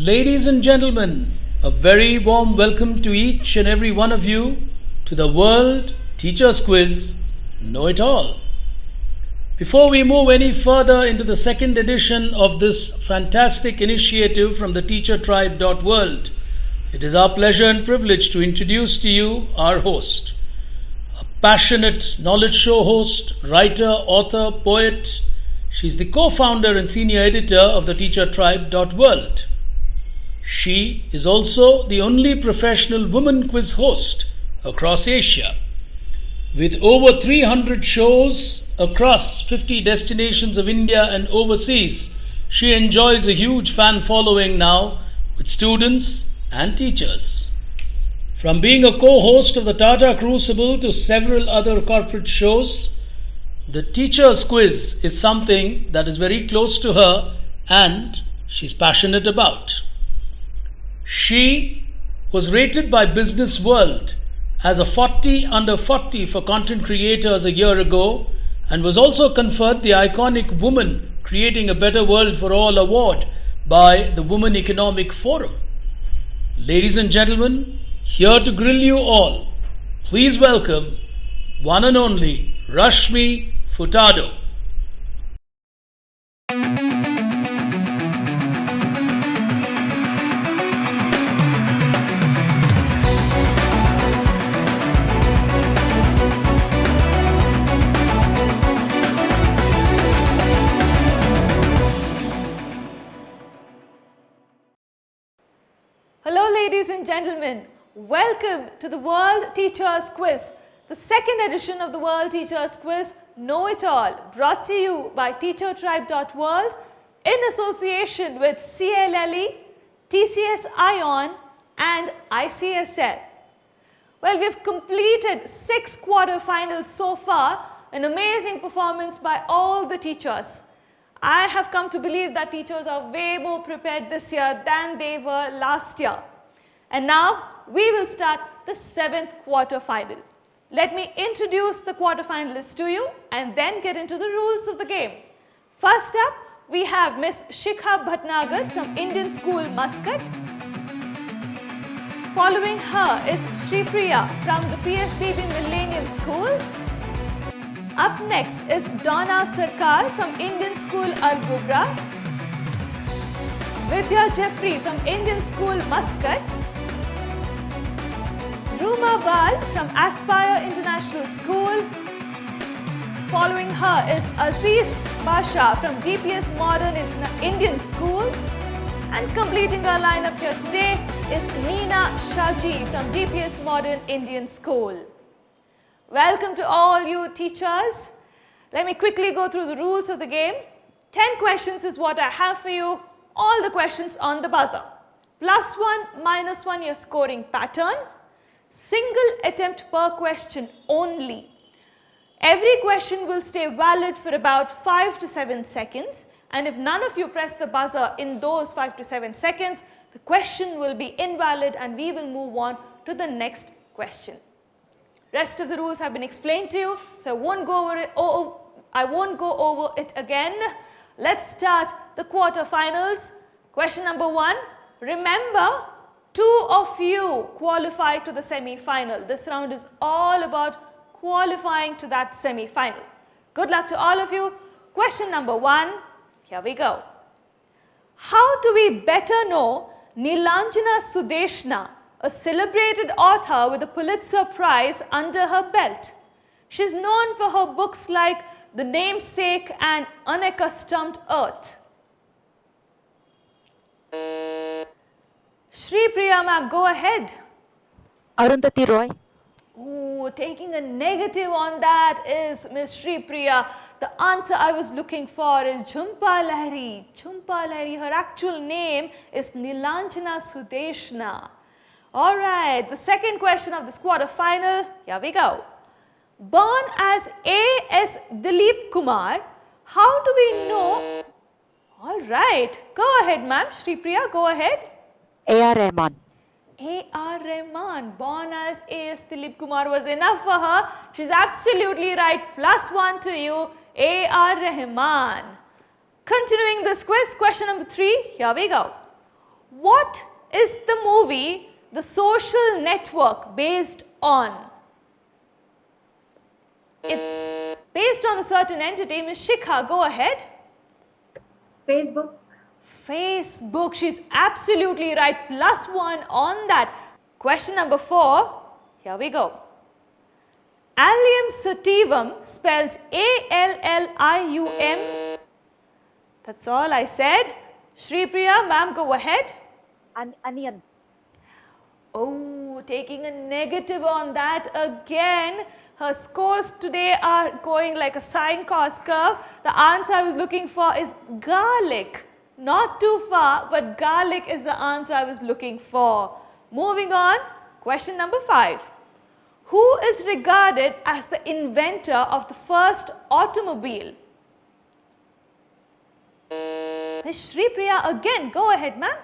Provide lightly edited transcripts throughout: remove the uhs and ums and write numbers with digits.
Ladies and gentlemen, a very warm welcome to each and every one of you to the World Teachers Quiz Know It All. Before we move any further into the second edition of this fantastic initiative from the TeacherTribe.world, it is our pleasure and privilege to introduce to you our host, a passionate knowledge show host, writer, author, poet. She's the co-founder and senior editor of the TeacherTribe.world. She is also the only professional woman quiz host across Asia. With over 300 shows across 50 destinations of India and overseas, she enjoys a huge fan following now with students and teachers. From being a co-host of the Tata Crucible to several other corporate shows, the Teacher's Quiz is something that is very close to her and she's passionate about. She was rated by Business World as a 40 under 40 for content creators a year ago and was also conferred the iconic Woman Creating a Better World for All award by the Women Economic Forum. Ladies and gentlemen, here to grill you all, please welcome one and only Rashmi Furtado. Hello ladies and gentlemen, welcome to the World Teachers Quiz, the second edition of the World Teachers Quiz Know It All, brought to you by TeacherTribe.world in association with CLLE, TCS ION and ICSL. Well, we've completed 6 quarterfinals so far, an amazing performance by all the teachers. I have come to believe that teachers are way more prepared this year than they were last year. And now we will start the 7th quarterfinal. Let me introduce the quarterfinalists to you and then get into the rules of the game. First up, we have Miss Shikha Bhatnagar from Indian School, Muscat. Following her is Shri Priya from the PSBB Millennium School. Up next is Donna Sarkar from Indian School, Al-Gubra. Vidya Jeffrey from Indian School, Muscat. Ruma Bal from Aspire International School. Following her is Aziz Basha from DPS Modern Indian School. And completing our lineup here today is Neena Shaji from DPS Modern Indian School. Welcome to all you teachers. Let me quickly go through the rules of the game. 10 questions is what I have for you. All the questions on the buzzer. +1, -1 your scoring pattern. Single attempt per question only. Every question will stay valid for about 5 to 7 seconds. And if none of you press the buzzer in those 5 to 7 seconds, the question will be invalid and we will move on to the next question. Rest of the rules have been explained to you, so I won't go over it again. Let's start the quarterfinals. Question number 1. Remember, 2 of you qualify to the semi-final. This round is all about qualifying to that semi-final. Good luck to all of you. Question number 1. Here we go. How do we better know Nilanjana Sudeshna, a celebrated author with a Pulitzer Prize under her belt? She's known for her books like The Namesake and Unaccustomed Earth. Shri Priya ma'am, go ahead. Arundhati Roy. Ooh, taking a negative on that is Miss Shri Priya. The answer I was looking for is Jhumpa Lahiri. Jhumpa Lahiri, her actual name is Nilanjana Sudeshna. Alright, the second question of this quarterfinal, here we go. Born as A.S. Dilip Kumar, how do we know? Alright, go ahead ma'am, Shri Priya, go ahead. A.R. Rahman. A.R. Rahman, born as A.S. Dilip Kumar was enough for her. She's absolutely right. +1 to you, A.R. Rahman. Continuing this quiz, question number 3, here we go. What is the movie The Social Network based on? It's based on a certain entity. Ms. Shikha, go ahead. Facebook. Facebook. She's absolutely right. +1 on that. Question number 4. Here we go. Allium sativum, spelled A-L-L-I-U-M. That's all I said. Shri Priya, ma'am, go ahead. Onions. Oh, taking a negative on that again. Her scores today are going like a sine cost curve. The answer I was looking for is garlic. Not too far, but garlic is the answer I was looking for. Moving on, question number 5. Who is regarded as the inventor of the first automobile? Ms. Shri Priya again, go ahead, ma'am.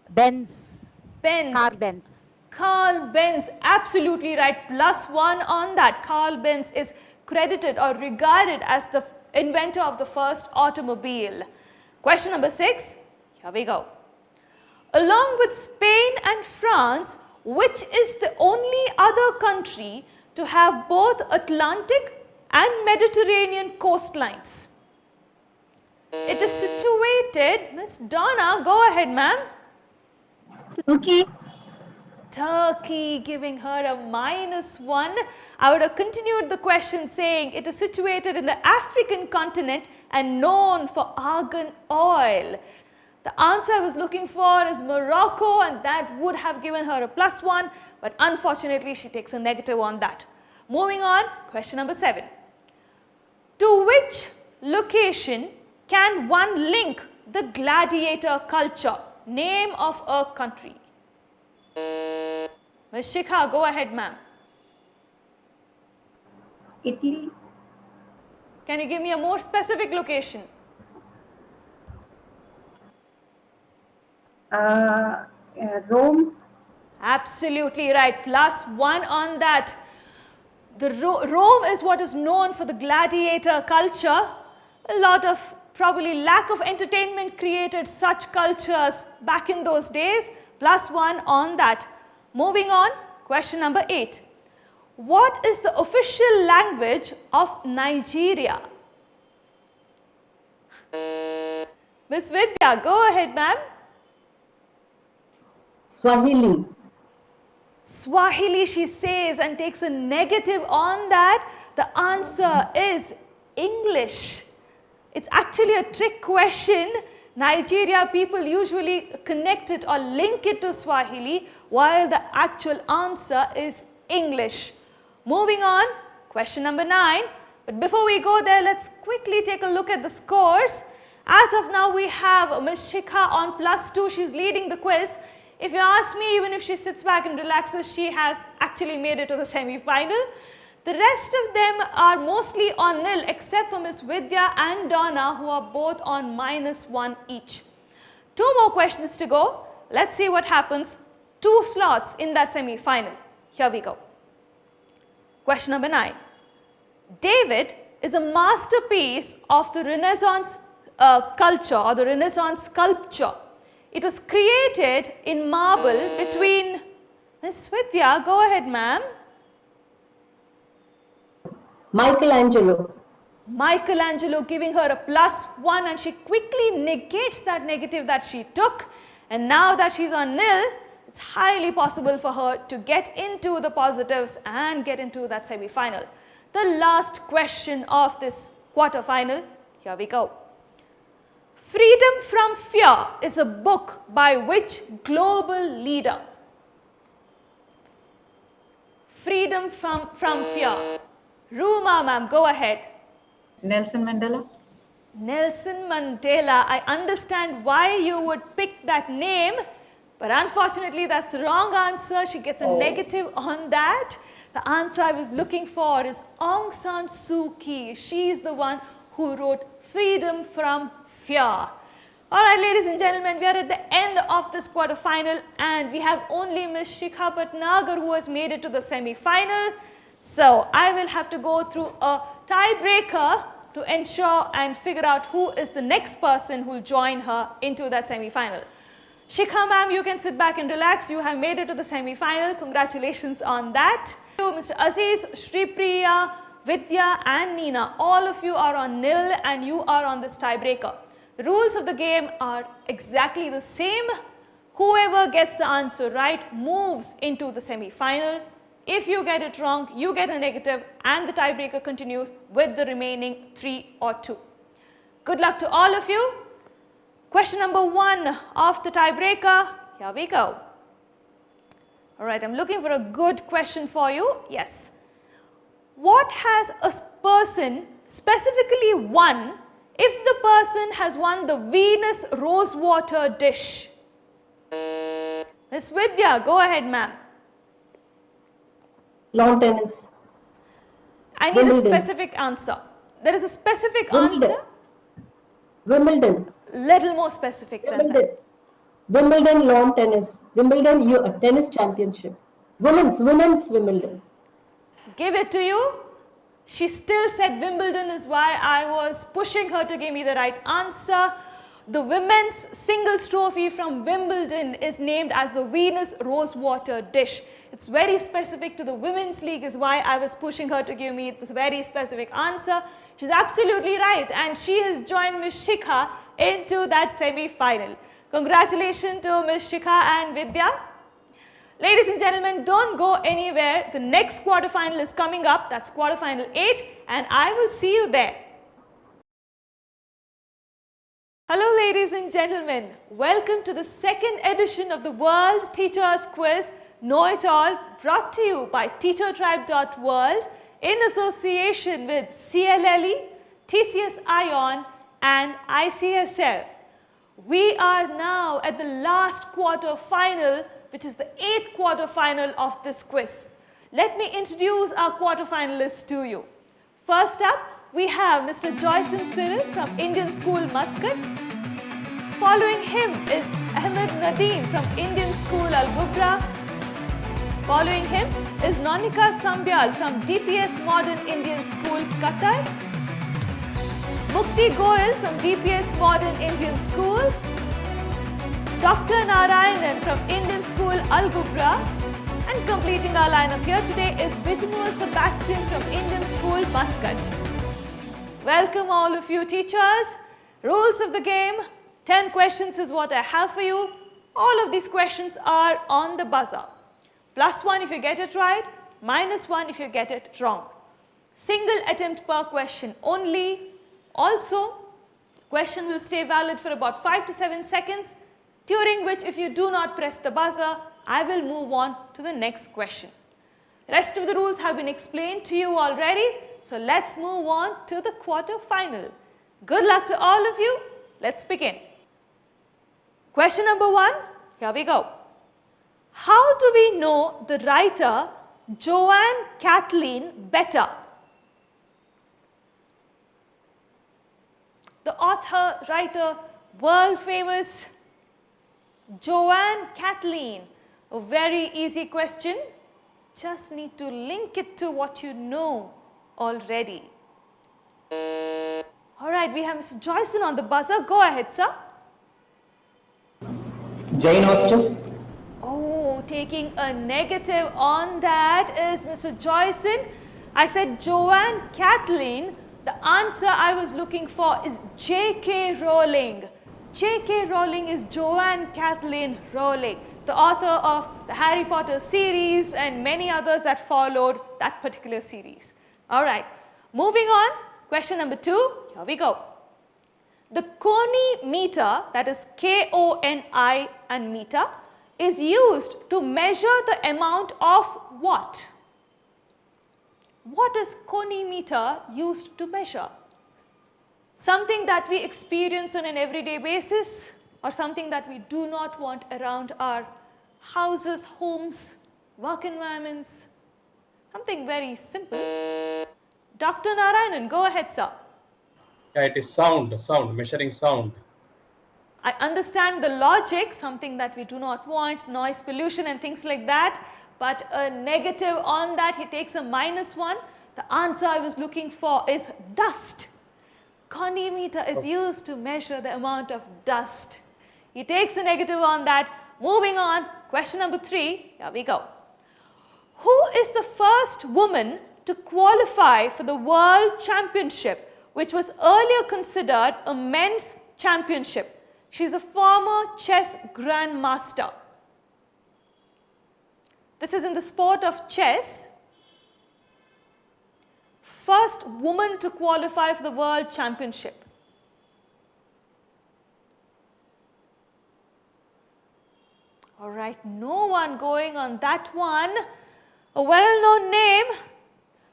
Benz. Benz. Car Benz. Carl Benz, absolutely right. +1 on that. Carl Benz is credited or regarded as the inventor of the first automobile. Question number 6. Here we go. Along with Spain and France, which is the only other country to have both Atlantic and Mediterranean coastlines? It is situated, Miss Donna, go ahead, ma'am. Turkey. Turkey, giving her a -1. I would have continued the question saying it is situated in the African continent and known for argan oil. The answer I was looking for is Morocco, and that would have given her a +1, but unfortunately she takes a negative on that. Moving on, question number 7. To which location can one link the gladiator culture? Name of a country. Ms. Shikha, go ahead, ma'am. Italy. Can you give me a more specific location? Rome. Absolutely right. +1 on that. The Rome is what is known for the gladiator culture. A lot of probably lack of entertainment created such cultures back in those days. +1 on that. Moving on, question number 8. What is the official language of Nigeria? Miss Vidya, go ahead, ma'am. Swahili. Swahili, she says, and takes a negative on that. The answer is English. It's actually a trick question. Nigeria people usually connect it or link it to Swahili, while the actual answer is English. Moving on, question number 9. But before we go there, let's quickly take a look at the scores. As of now, we have Ms. Shikha on +2. She's leading the quiz. If you ask me, even if she sits back and relaxes, she has actually made it to the semi-final. The rest of them are mostly on nil, except for Ms. Vidya and Donna, who are both on -1 each. 2 more questions to go. Let's see what happens. 2 slots in that semi-final. Here we go. Question number 9. David is a masterpiece of the Renaissance culture or the Renaissance sculpture. It was created in marble between, Ms. Vidya, go ahead, ma'am. Michelangelo. Michelangelo, giving her a +1, and she quickly negates that negative that she took. And now that she's on nil, it's highly possible for her to get into the positives and get into that semi-final. The last question of this quarter-final, here we go. Freedom from Fear is a book by which global leader? Freedom from Fear. Ruma, ma'am, go ahead. Nelson Mandela. Nelson Mandela. I understand why you would pick that name, but unfortunately that's the wrong answer. She gets a negative on that. The answer I was looking for is Aung San Suu Kyi. She's the one who wrote Freedom from Fear. All right, ladies and gentlemen, we are at the end of this quarter-final, and we have only Ms. Shikha Bhatnagar who has made it to the semi-final. So I will have to go through a tiebreaker to ensure and figure out who is the next person who will join her into that semi-final. Shikha ma'am, you can sit back and relax. You have made it to the semi-final. Congratulations on that. Mr. Aziz, Shripriya, Vidya and Neena, all of you are on nil and you are on this tiebreaker. The rules of the game are exactly the same. Whoever gets the answer right moves into the semi-final. If you get it wrong, you get a negative and the tiebreaker continues with the remaining 3 or 2. Good luck to all of you. Question number 1 of the tiebreaker. Here we go. Alright, I'm looking for a good question for you. Yes. What has a person specifically won if the person has won the Venus Rosewater dish? Miss Vidya, go ahead ma'am. Lawn tennis. I need Wimbledon. a specific answer. There is a specific Wimbledon. answer. Wimbledon. Little more specific than Wimbledon. that. Wimbledon lawn tennis. Wimbledon tennis championship. Women's Wimbledon. Give it to you. She still said Wimbledon is why I was pushing her to give me the right answer. The women's singles trophy from Wimbledon is named as the Venus Rosewater dish. It's very specific to the women's league is why I was pushing her to give me this very specific answer. She's absolutely right and she has joined Ms. Shikha into that semi-final. Congratulations to Ms. Shikha and Vidya. Ladies and gentlemen, don't go anywhere. The next quarterfinal is coming up. That's quarterfinal 8 and I will see you there. Hello ladies and gentlemen. Welcome to the second edition of the World Teachers Quiz Know It All, brought to you by TeacherTribe.world in association with CLLE, TCS ION and ICSL. We are now at the last quarter final, which is the 8th quarter final of this quiz. Let me introduce our quarter finalists to you. First up, we have Mr. Joyson Cyril from Indian School Muscat. Following him is Ahmed Nadeem from Indian School Al Gubra. Following him is Nonika Sambyal from DPS Modern Indian School, Qatar. Mukti Goyal from DPS Modern Indian School. Dr. Narayanan from Indian School Al Gubra. And completing our lineup here today is Bijmoor Sebastian from Indian School, Muscat. Welcome all of you teachers. Rules of the game. 10 questions is what I have for you. All of these questions are on the buzzer. +1 if you get it right, -1 if you get it wrong. Single attempt per question only. Also, question will stay valid for about 5 to 7 seconds, during which if you do not press the buzzer, I will move on to the next question. Rest of the rules have been explained to you already, so let's move on to the quarter final. Good luck to all of you. Let's begin. Question number 1, here we go. How do we know the writer Joanne Kathleen better? The author, writer, world famous Joanne Kathleen. A very easy question. Just need to link it to what you know already. Alright, we have Mr. Joyson on the buzzer. Go ahead, sir. Jane Austen. Oh, taking a negative on that is Mr. Joyson. I said Joanne Kathleen. The answer I was looking for is J.K. Rowling. J.K. Rowling is Joanne Kathleen Rowling, the author of the Harry Potter series and many others that followed that particular series. Alright, moving on. Question number 2. Here we go. The Koni meter, that is K-O-N-I and meter, is used to measure the amount of what? What is Koni meter used to measure? Something that we experience on an everyday basis or something that we do not want around our houses, homes, work environments? Something very simple. Dr. Narayanan, go ahead, sir. Yeah, it is sound, measuring sound. I understand the logic, something that we do not want, noise pollution and things like that, but a negative on that, he takes a -1. The answer I was looking for is dust. Koni meter is used to measure the amount of dust. He takes a negative on that. Moving on, question number 3, here we go. Who is the first woman to qualify for the World Championship, which was earlier considered a men's championship? She's a former chess grandmaster. This is in the sport of chess. First woman to qualify for the World Championship. All right, no one going on that one. A well-known name.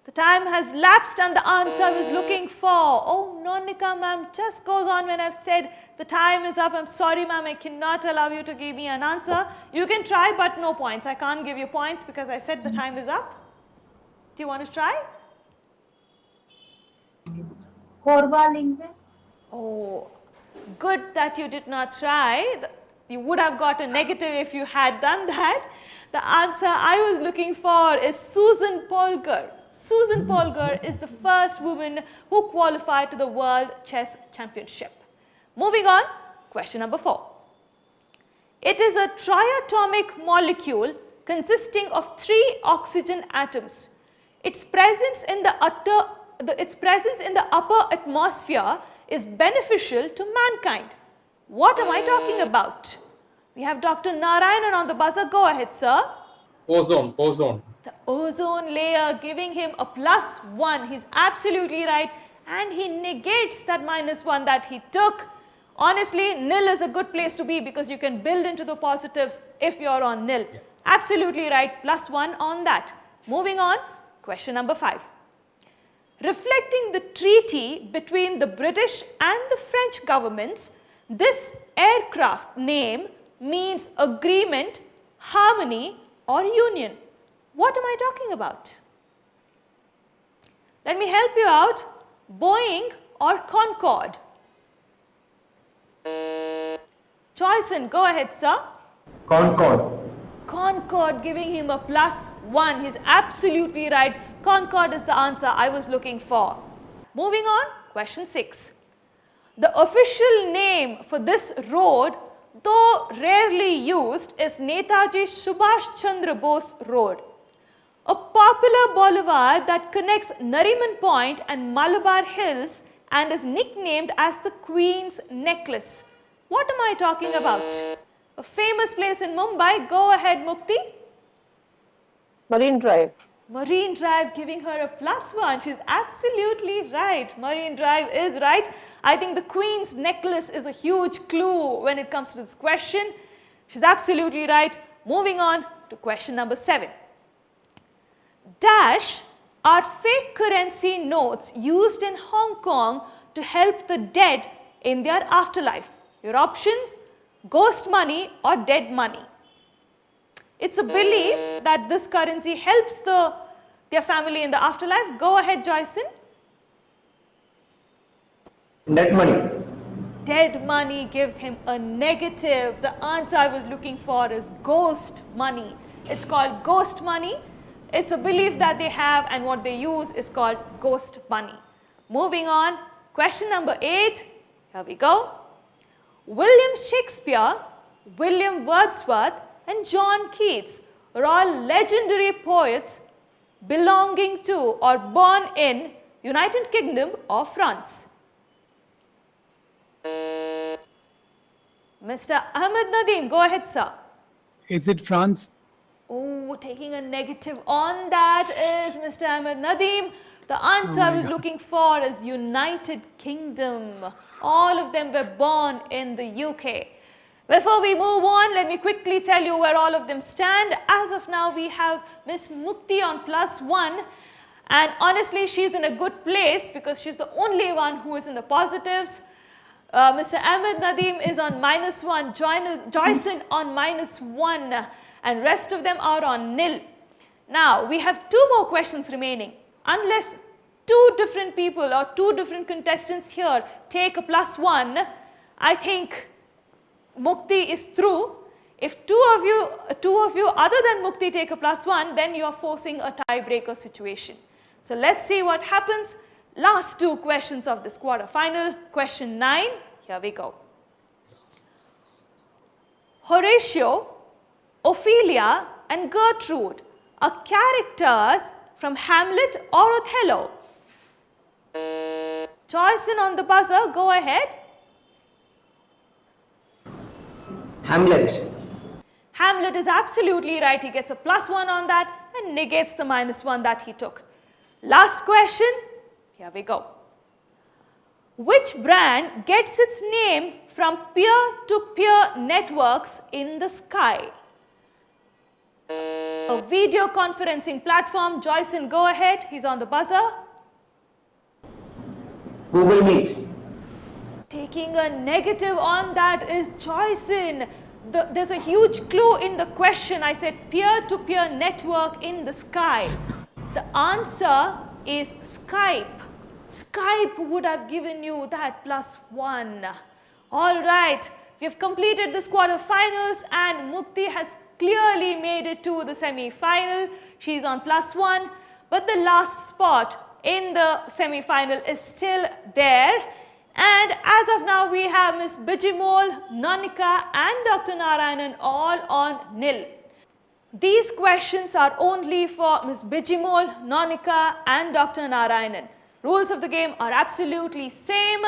The time has lapsed and the answer I was looking for. Oh, Nonika ma'am just goes on when I've said the time is up. I'm sorry ma'am, I cannot allow you to give me an answer. You can try but no points. I can't give you points because I said the time is up. Do you want to try? Korva Lingve. Oh, good that you did not try. You would have got a negative if you had done that. The answer I was looking for is Susan Polgar. Susan Polgar is the first woman who qualified to the World Chess Championship. Moving on, question number 4. It is a triatomic molecule consisting of 3 oxygen atoms. Its presence in the upper atmosphere is beneficial to mankind. What am I talking about? We have Dr. Narayanan on the buzzer. Go ahead, sir. Ozone. The ozone layer, giving him a +1. He's absolutely right. And he negates that -1 that he took. Honestly, nil is a good place to be because you can build into the positives if you're on nil. Yeah. Absolutely right. +1 on that. Moving on, question number 5. Reflecting the treaty between the British and the French governments, this aircraft name means agreement, harmony, or union. What am I talking about? Let me help you out. Boeing or Concorde? Joyson, go ahead, sir. Concorde. Concorde, giving him a +1. He's absolutely right. Concorde is the answer I was looking for. Moving on, question 6. The official name for this road, though rarely used, is Netaji Subhash Chandra Bose Road, a popular boulevard that connects Nariman Point and Malabar Hills and is nicknamed as the Queen's Necklace. What am I talking about? A famous place in Mumbai. Go ahead, Mukti. Marine Drive. Marine Drive, giving her a +1. She's absolutely right. Marine Drive is right. I think the Queen's Necklace is a huge clue when it comes to this question. She's absolutely right. Moving on to question number 7. Dash are fake currency notes used in Hong Kong to help the dead in their afterlife. Your options: ghost money or dead money. It's a belief that this currency helps their family in the afterlife. Go ahead, Joyson. Dead money. Dead money gives him a negative. The answer I was looking for is ghost money. It's called ghost money. It's a belief that they have, and what they use is called ghost money. Moving on, question number 8. Here we go. William Shakespeare, William Wordsworth, and John Keats are all legendary poets belonging to or born in United Kingdom or France. Mr. Ahmed Nadeem, go ahead, sir. Is it France? Oh, taking a negative on that is Mr. Ahmed Nadeem. The answer I was looking for is United Kingdom. All of them were born in the UK. Before we move on, let me quickly tell you where all of them stand. As of now, we have Miss Mukti on +1. And honestly, she's in a good place because she's the only one who is in the positives. Mr. Ahmed Nadeem is on -1. Joyson on -1. And rest of them are on nil. Now, we have 2 more questions remaining. Unless 2 different people or 2 different contestants here take a +1, I think Mukti is through. If two of you other than Mukti take a +1, then you are forcing a tiebreaker situation. So let's see what happens. Last 2 questions of this quarterfinal. Question 9, here we go. Horatio, Ophelia and Gertrude are characters from Hamlet or Othello? Joyson on the buzzer, go ahead. Hamlet. Hamlet is absolutely right. He gets a +1 on that and negates the -1 that he took. Last question. Here we go. Which brand gets its name from peer-to-peer networks in the sky? A video conferencing platform. Joyson, go ahead. He's on the buzzer. Google Meet. Taking a negative on that is Joyson. There's a huge clue in the question. I said peer-to-peer network in the sky. The answer is Skype. Skype would have given you that +1. All right, we have completed this quarterfinals and Mukti has clearly made it to the semi-final. She's on +1, but the last spot in the semi-final is still there. And as of now, we have Ms. Bijimol, Nonika and Dr. Narayanan all on nil. These questions are only for Ms. Bijimol, Nonika and Dr. Narayanan. Rules of the game are absolutely same.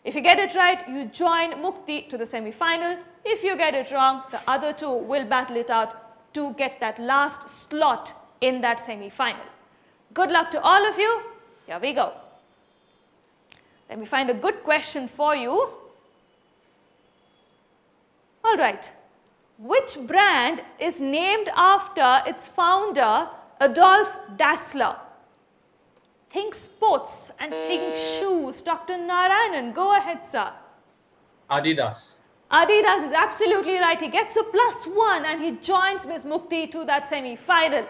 If you get it right, you join Mukti to the semi-final. If you get it wrong, the other two will battle it out to get that last slot in that semi-final. Good luck to all of you. Here we go. Let me find a good question for you. All right. Which brand is named after its founder, Adolf Dassler? Think sports and think shoes. Dr. Narayanan, go ahead, sir. Adidas. Adidas is absolutely right. He gets a +1 and he joins Ms. Mukti to that semi-final.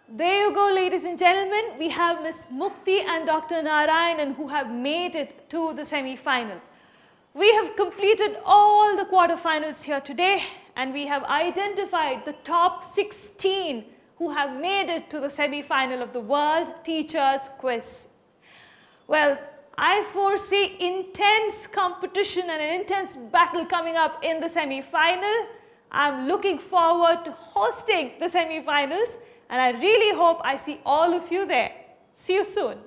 There you go, ladies and gentlemen. We have Ms. Mukti and Dr. Narayanan who have made it to the semi-final. We have completed all the quarterfinals here today and we have identified the top 16 who have made it to the semi-final of the World Teachers Quiz. Well, I foresee intense competition and an intense battle coming up in the semi-final. I'm looking forward to hosting the semi-finals and I really hope I see all of you there. See you soon.